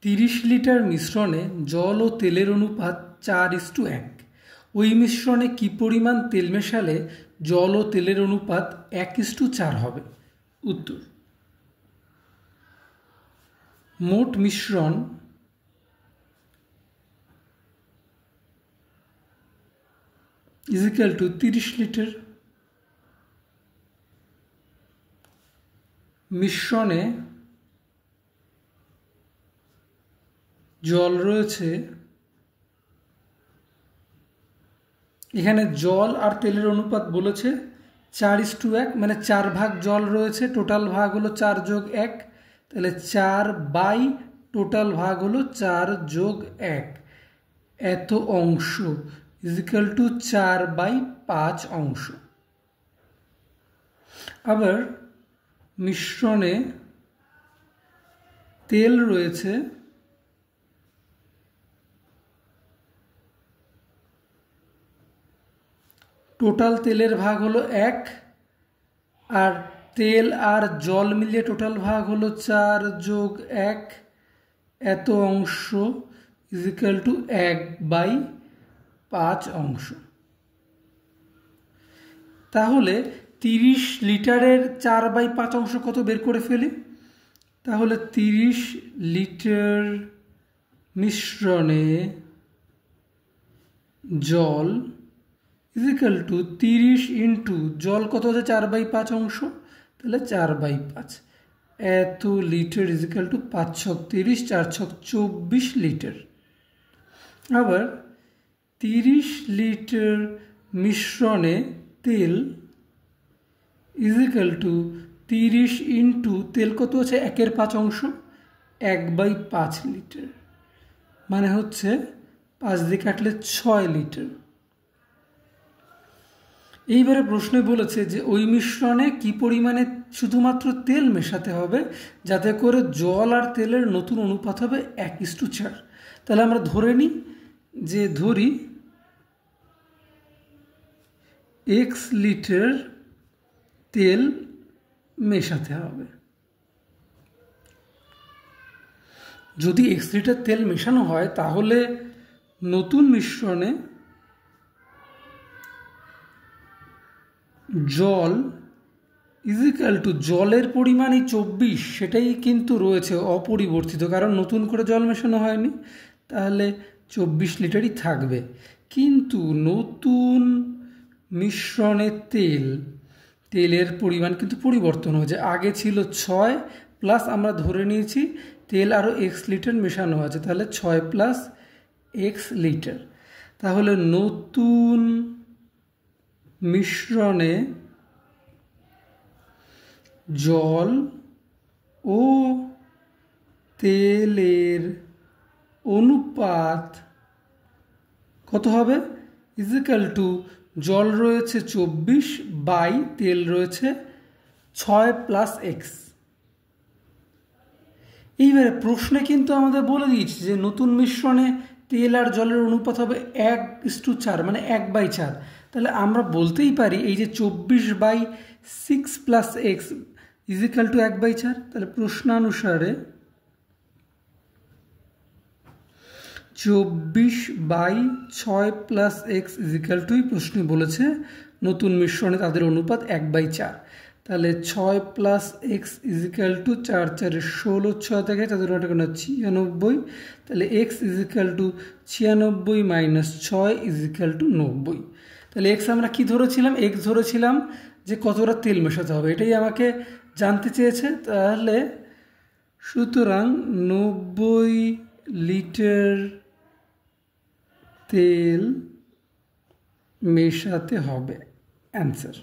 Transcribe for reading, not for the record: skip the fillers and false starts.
30 litre মিশ্রণে জল ও তেলের অনুপাত 4:1। ওই মিশ্রণে কি পরিমাণ তেল মেশালে জল ও তেলের অনুপাত 1:4 হবে? উত্তর: মোট মিশ্রণ = 30 লিটার। মিশ্রণে জল রয়েছে, এখানে জল আর তেলের অনুপাত বলেছে 4:1, মানে 4 ভাগ জল রয়েছে, টোটাল ভাগ হলো 4 + 1, তাহলে 4 বাই টোটাল ভাগ হলো 4 + 1, এত অংশ = 4/5 অংশ। আবার মিশ্রণে তেল রয়েছে, টোটাল তেলের ভাগ হলো 1, আর তেল আর জল মিলিয়ে টোটাল ভাগ হলো 4 + 1, এত অংশ = 1/5 অংশ। তাহলে 30 লিটারের 4/5 অংশ কত বের করে ফেলি। তাহলে 30 লিটার মিশ্রণে জল = 30 ইন্টু জল কত হচ্ছে 4/5 অংশ, তাহলে 4/5, এত লিটার = 5 × 30, 4 × 24 লিটার। আবার 30 লিটার মিশ্রণে তেল = 30 ইন্টু তেল কত হচ্ছে 1/5 অংশ, 1/5 লিটার, মানে হচ্ছে 5 দিয়ে কাটলে 6 লিটার। এইবারে প্রশ্নে বলেছে যে ওই মিশ্রণে কি পরিমাণে শুধুমাত্র তেল মেশাতে হবে যাতে করে জল আর তেলের নতুন অনুপাত হবে 1:4। তাহলে আমরা ধরে নিই যে x লিটার তেল মেশাতে হবে। যদি x লিটার তেল মেশানো হয় তাহলে নতুন মিশ্রণে জল জলের পরিমাণই 24, সেটাই কিন্তু রয়েছে অপরিবর্তিত, কারণ নতুন করে জল মেশানো হয়নি, তাহলে 24 লিটারই থাকবে। কিন্তু নতুন মিশ্রণে তেলের পরিমাণ কিন্তু পরিবর্তন হয়েছে, আগে ছিল 6 প্লাস আমরা ধরে নিয়েছি তেল আরও x লিটার মেশানো আছে, তাহলে 6 + x লিটার। তাহলে নতুন মিশ্রণে জল ও তেলের অনুপাত কত হবে? জল রয়েছে 24 বাই তেল রয়েছে 6 + x। এইবারে প্রশ্নে কিন্তু আমাদের বলে দিয়েছে যে নতুন মিশ্রণে তেল আর জলের অনুপাত হবে 1:4, মানে 1/4। তাহলে আমরা বলতেই পারি এই যে 24/6 + x = 1/4। তাহলে প্রশ্নানুসারে 24/6 + x = প্রশ্নে বলেছে নতুন মিশ্রণে তাদের অনুপাত 1/4। তাহলে 6 + x = 4 × 4 = 16, 6 থেকে 4 96, তাহলে x = 96 - 6 = 90। তাহলে x আমরা কি ধরেছিলাম? x ধরেছিলাম যে কতটা তেল মেশাতে হবে, এটাই আমাকে জানতে চেয়েছে। তাহলে সুতরাং 90 লিটার তেল মেশাতে হবে, অ্যান্সার।